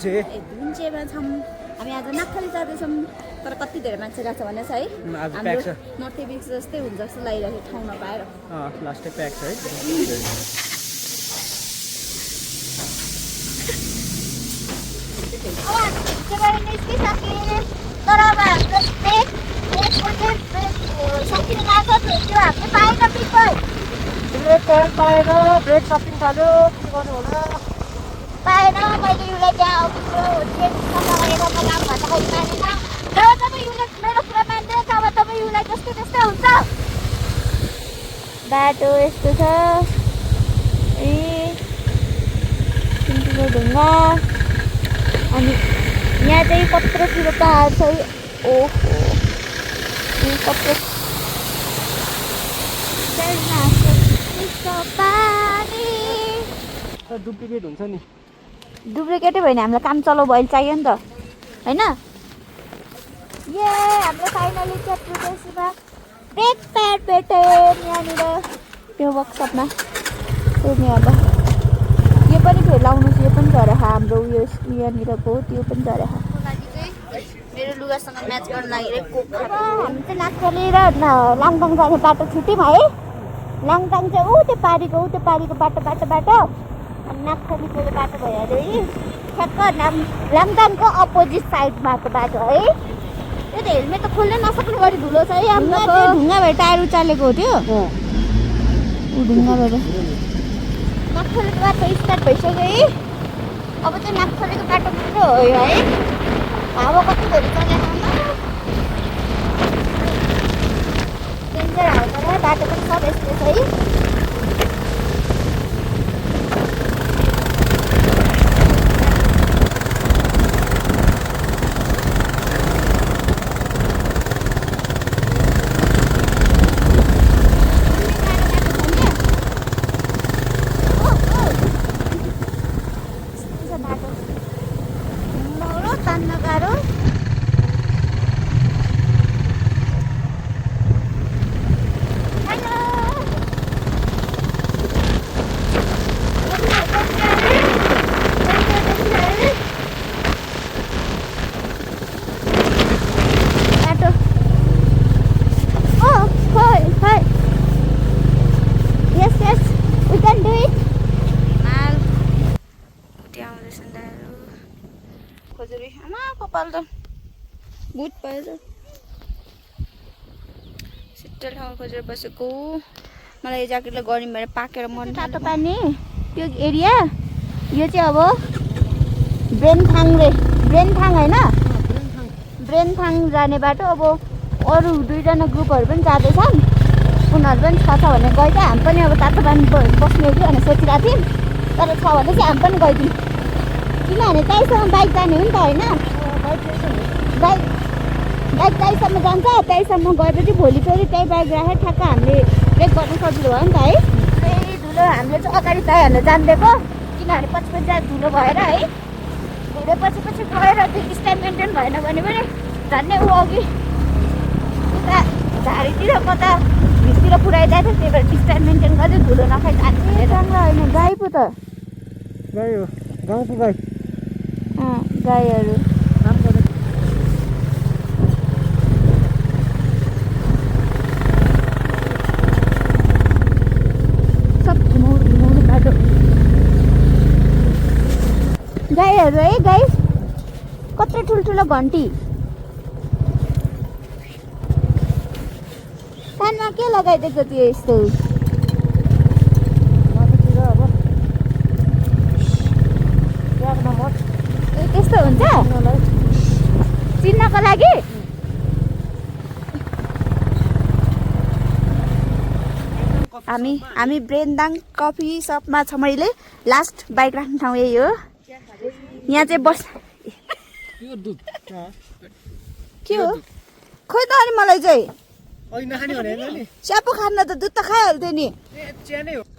धुन्चेमा छौँ हामी। आज नाकखाली जाँदैछौँ तर कति धेरै मान्छे गएको छ भने है हाम्रो नर्थ इभिक्स जस्तै हुन्छ जस्तो लागिरहेको ठाउँ नपाएर लास्टै प्याक छ है। तर अब हाम्रो सकिने लाग्छ त्यो हामीले पाएन पिपल पाएर ब्रेक सपिङ थाल्यो के गर्नु होला पाएन। मैले उसलाई त्यहाँ लगाएर काम भन्दाखेरि मानेन। जब तपाईँ उसले मेरो कुरा मान्दैन तब तपाईँ उसलाई जस्तो त्यस्तै हुन्छ। बाटो यस्तो छ ए ठुल्ठुलो ढुङ्गा अनि यहाँ चाहिँ कत्रो ठुलो पहाड छ। ओहो कत्रो डुप्लिकेट हुन्छ नि। डुप्लिकेटै भयो नि हामीलाई काम चलाउ अहिले चाहियो नि त होइन। ए हाम्रो फाइनली चाहिँ प्रदेशमा ब्रेक प्याड भेट्यो यहाँनिर त्यो वर्कसपमा। अब यो पनि फेरि लाउनु यो पनि झरेको हाम्रो उयो यहाँनिरको त्यो पनि झरेको। मेरो लुगासँग म्याच गर्न लागि कोक हामी चाहिँ नाकखाली र लाङटाङ जाने बाटो छुट्यौँ है। लाङटाङ चाहिँ ऊ त्यो पारीको बाटो अनि नाकखालीको बाटो भइहाल्यो है। ठ्याक्क लाङटाङको अपोजिट साइडमाको बाटो है। त्यो त हेलमेट त खोल्नै नसक्ने गरी धुलो छ है। हाम्रो ढुङ्गा भएर टायर उचालेको हो त्यो ढुङ्गा भएर नाकखालीको बाटो स्टार्ट भइसक्यो है। अब चाहिँ नाकखालीको बाटो मात्रै हो है। हावा कति धेरै चलेको डेन्जर हावा बाटो पनि सब यस्तो छ है। बुट पाएर सिट्टै ठाउँ खोजेर बसेको। मलाई यो ज्याकेटलाई गर्मी भएर पाकेर मन तातो पानी त्यो एरिया। यो चाहिँ अब ब्रेनथाङ होइन ब्रेनथाङ जाने बाटो। अब अरू दुईजना ग्रुपहरू पनि जाँदैछन् उनीहरू पनि छ भने गयो त हामी पनि अब तातो पानी बस्ने कि भनेर सोचिरहेको थियौँ। तर छ भने चाहिँ हामी पनि गइदिउँ किनभने त्यहीँसम्म बाइक जाने हो नि त होइन। बाइक त्यहीँसम्म जान्छ त्यहीँसम्म गएपछि भोलि फेरि त्यही बाइक राखेर ठ्याक्क हामीले ब्रेक गर्न सजिलो भयो नि त है। त्यही धुलो हामीले चाहिँ अगाडि चाहिहाल्नु जानिदिएको किनभने पछि धुलो भएर है धेरै पछि गएर त्यो स्टाइल मेन्टेन भएन भने पनि झन्डै ऊ अघि उता झाडीतिर कता भिरतिर पुऱ्याइदिएको थियो। त्यही भएर स्टाइल मेन्टेन गर्दै धुलो नखाइ जाने राम्रो होइन। गाई पो त गाई हो गाउँको गाई गाईहरू गाईहरू है। गाई कत्रो ठुल्ठुलो घन्टी कानमा के लगाइदिएको थियो यस्तो त्यस्तो हुन्छ चिन्नको लागि। हामी ब्रेनदाङ कफी सपमा छौँ अहिले। लास्ट बाइक राख्ने ठाउँ यही हो। यहाँ चाहिँ बस के हो खोइ त अनि मलाई चाहिँ च्यापो खान्न त दुध त खाइहाल्थ्यो नि।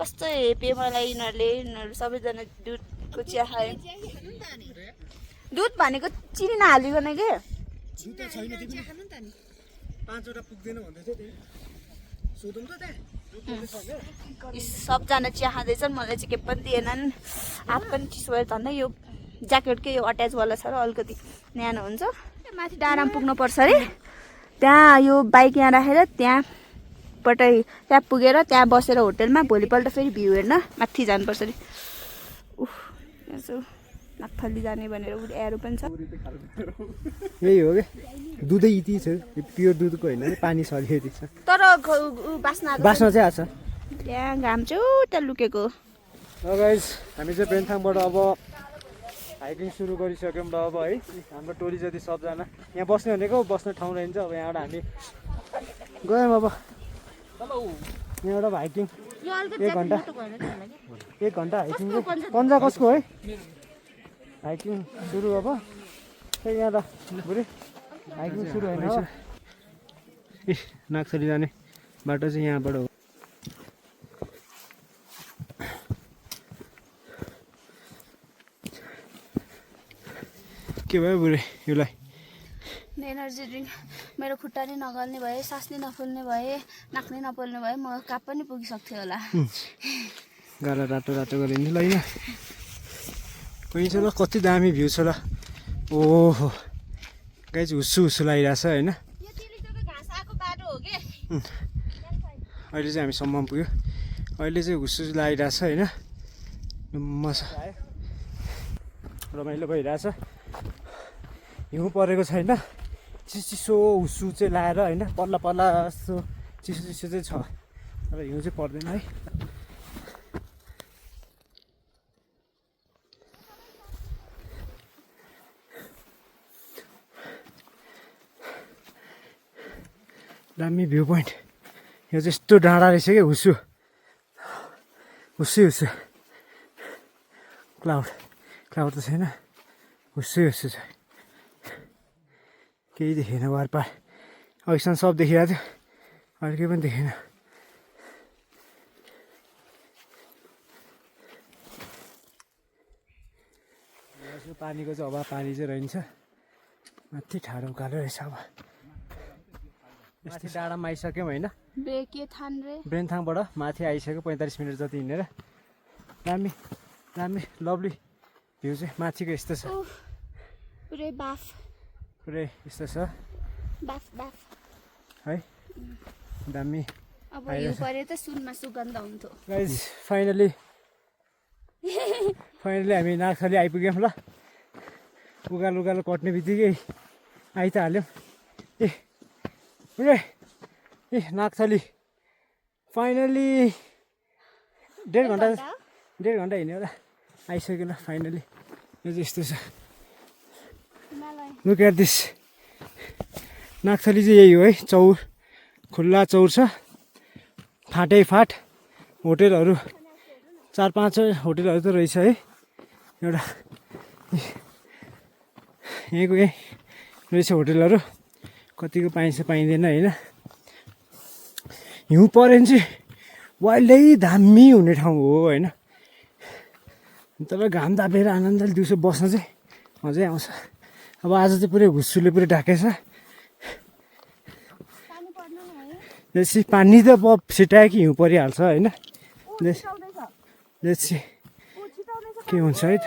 कस्तो हेपे मलाई यिनीहरू सबैजना दुधको चिया खायो। दुध भनेको चिनी नहालिकन के सबजना चिया खाँदैछन्। मलाई चाहिँ के पनि दिएनन्। हात पनि चिसो भएर झन्डै यो ज्याकेटकै यो अट्याचवाला छ र अलिकति न्यानो हुन्छ। माथि डाँडामा पुग्नुपर्छ अरे, त्यहाँ यो बाइक यहाँ राखेर त्यहाँबाटै त्यहाँ पुगेर त्यहाँ बसेर होटेलमा भोलिपल्ट फेरि भ्यू हेर्न माथि जानुपर्छ अरे। उफ यसो नाकथली जाने भनेर एरो पनि छ। यही हो क्या दुधै यति छ, प्योर दुधको होइन पानी सरिएको छ तर बास्ना चाहिँ आछ। त्यहाँ घाम चाहिँ उता लुकेको। गाइस हामी चाहिँ बेन्थाङबाट अब हाइकिङ सुरु गरिसक्यौँ र अब है हाम्रो टोली जति सबजना यहाँ बस्ने भनेको बस्ने ठाउँ रहन्छ। अब यहाँबाट हामी गयौँ अब यहाँबाट अब हाइकिङ 1 घन्टा हाइकिङ चाहिँ पन्जा कसको है हाइकिङ सुरु अब त्यही यहाँ त बुढी हाइकिङ सुरु होइन ए नाक्सरी जाने बाटो चाहिँ यहाँबाट हो। के भयो बुढी यसलाई एनर्जी ड्रिङ्क मेरो खुट्टा नि नगल्ने भए, सास नि नफुल्ने भए, नाक नि नपोल्ने भए म काप पनि पुगिसक्थ्यो होला। गाला रातो रातो गरिन्छ ल यहाँ कोही छ ल कति दामी भ्यू छ ल। ओहो गाई चाहिँ हुस्सु हुस्सु लागिरहेछ होइन। अहिले चाहिँ हामी सम्म पुग्यो, अहिले चाहिँ हुस्सु लागिरहेछ होइन। मजा रमाइलो भइरहेछ, हिउँ परेको छैन, चिसो हुस्सु चाहिँ लाएर होइन पल्ला पल्ला जस्तो चिसो चिसो चाहिँ छ तर हिउँ चाहिँ पर्दैन है। दामी भ्यू पोइन्ट यो चाहिँ यस्तो डाँडा रहेछ क्या हुस्सु हुस्सु हुस्सु क्लाउड त छैन हुस्सु हुस्सु छ केही देखेन वारपार। अहिलेसम्म सब देखिरहेको थियो अहिले केही पनि देखेन। पानीको चाहिँ अभाव पानी चाहिँ रहन्छ माथि ठाडो उकालो रहेछ। अब यस्तै डाँडामा आइसक्यौँ होइन बेन्थाङबाट माथि आइसक्यो 45 मिनट जति हिँडेर। दामी दामी लभली भ्यू चाहिँ माथिको यस्तो छ पुरै यस्तो छ है दामी। अब यो परे त सुनमा सुगन्ध हुन्थ्यो। गाइस फाइनली हामी नागथली आइपुग्यौँ ल। उकालो कट्ने बित्तिकै आइ त हाल्यौँ। ए नागथली फाइनली 1.5 घन्टा हिँड्यो होला आइसक्यो ल फाइनली। यो चाहिँ यस्तो छ लुक एट दिस। नागथली चाहिँ यही हो है, चौर खुल्ला चौर छ, फाटै फाट होटेलहरू 4-5 होटेलहरू त रहेछ है। एउटा यहीँको यहीँ रहेछ होटेलहरू, कतिको पाइन्छ पाइँदैन होइन। हिउँ पऱ्यो भने चाहिँ वाइल्डै दामी हुने ठाउँ हो होइन। तपाईँ घाम तापेर आनन्दले दिउँसो बस्न चाहिँ मजै आउँछ। अब आज चाहिँ पुरै हुस्सुले पुरै ढाकेछ। जस्तै पानी त छिटायो कि हिउँ परिहाल्छ होइन। जस्तै के हुन्छ है त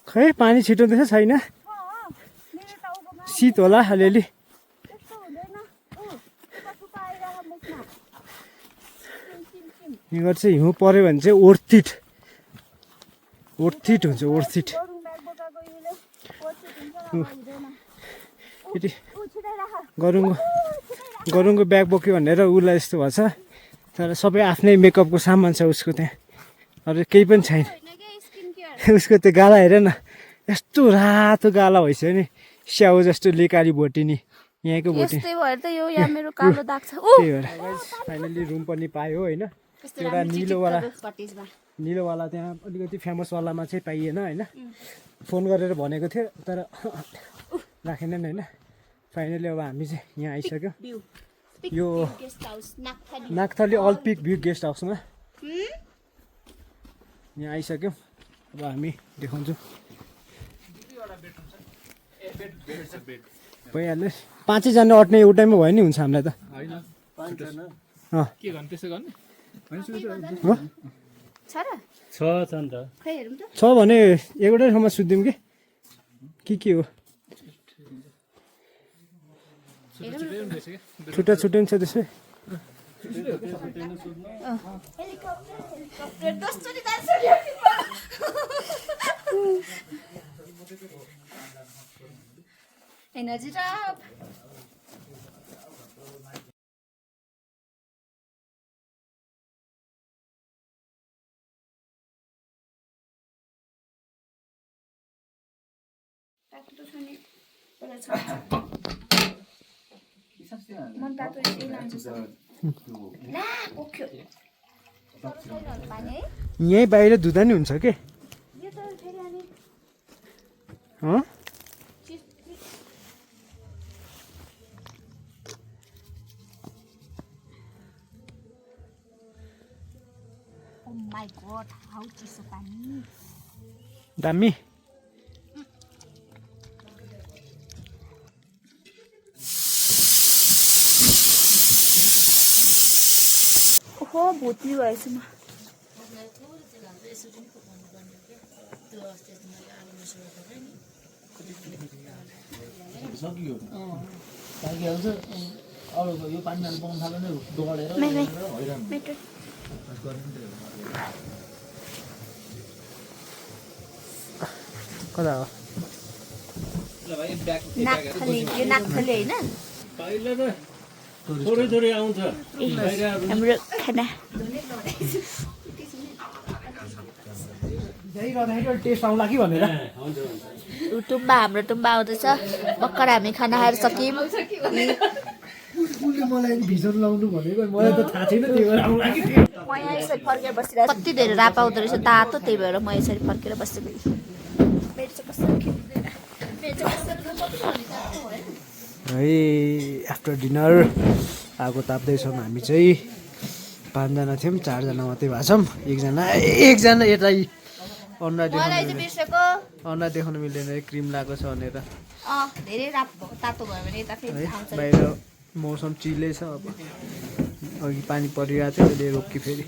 खै पानी छिटाउँदैछ छैन शीत होला अलिअलि। यहाँ चाहिँ हिउँ पऱ्यो भने चाहिँ ओर्थिट हुन्छ ओर्थिट। गरुङको ब्याग बोक्यो भनेर उसलाई यस्तो भन्छ तर सबै आफ्नै मेकअपको सामान छ उसको त्यहाँ, अरू केही पनि छैन। उसको त्यो गाला हेर न यस्तो रातो गाला भइसक्यो नि स्याउ जस्तो लेकारी भोटिनी यहाँको भोटिनी। त्यही भएर फाइनली रुम पनि पायो होइन। एउटा निलोवाला त्यहाँ अलिकति फेमसवालामा चाहिँ पाइएन होइन। फोन गरेर भनेको थियो तर राखेनन् होइन। फाइनली अब हामी चाहिँ यहाँ आइसक्यो यो नागथली अल पिक भ्यू गेस्ट हाउसमा यहाँ आइसक्यौँ। अब हामी देखाउँछौँ भइहाल्यो 5 जना अट्ने एउटैमा भयो नि हुन्छ हामीलाई त। छ र छ नि त खै हेरौँ त छ भने एउटै ठाउँमा सुत्दिउँ के हो छुट्टा छुट्टै छ त्यसै हेलिकप्टर दोस्रो दार्सरी एनर्जी ड्रप मन तातो यही लान्छु ला पोख्यो यहीँ बाहिर धुँदा नि हुन्छ के यो त फेरि अनि हँ ओ माय गॉड हाउ चिसो पानी दामी ओहो भुत्नी भएछु म सकियो पाकिहाल्छ अरूको यो पानी नाल्नु पाउनु थाल्यो भने डढेर हैरान कता हो नाकथली यो नाकथली होइन पहिला त थोरै थोरै आउँछ हाम्रो खाना टेस्ट आउला कि भनेर टुम्बा हाम्रो टुम्बा आउँदैछ भर्खर हामी खाना खाएर सक्यौँ उसले मलाई भिजन लाउनु भनेको मलाई त थाहा छैन त्यो भएर आउला कि म यहाँ यसरी फर्केर बसिरहेको कति धेरै रापा आउँदो रहेछ तातो त्यही भएर म यसरी फर्केर बसेको है आफ्टर डिनर आगो ताप्दैछौँ हामी चाहिँ 5 जना थियौँ 4 जना मात्रै भएको छौँ एकजना यता अनुहार देखाउनु मिल्दैन क्रिम लगाएको छ भनेर धेरै राप भएको तातो भयो भने यता फेरि है आउँछ बाहिर मौसम चिलै छ अब अघि पानी परिरहेको थियो अहिले रोक्यो फेरि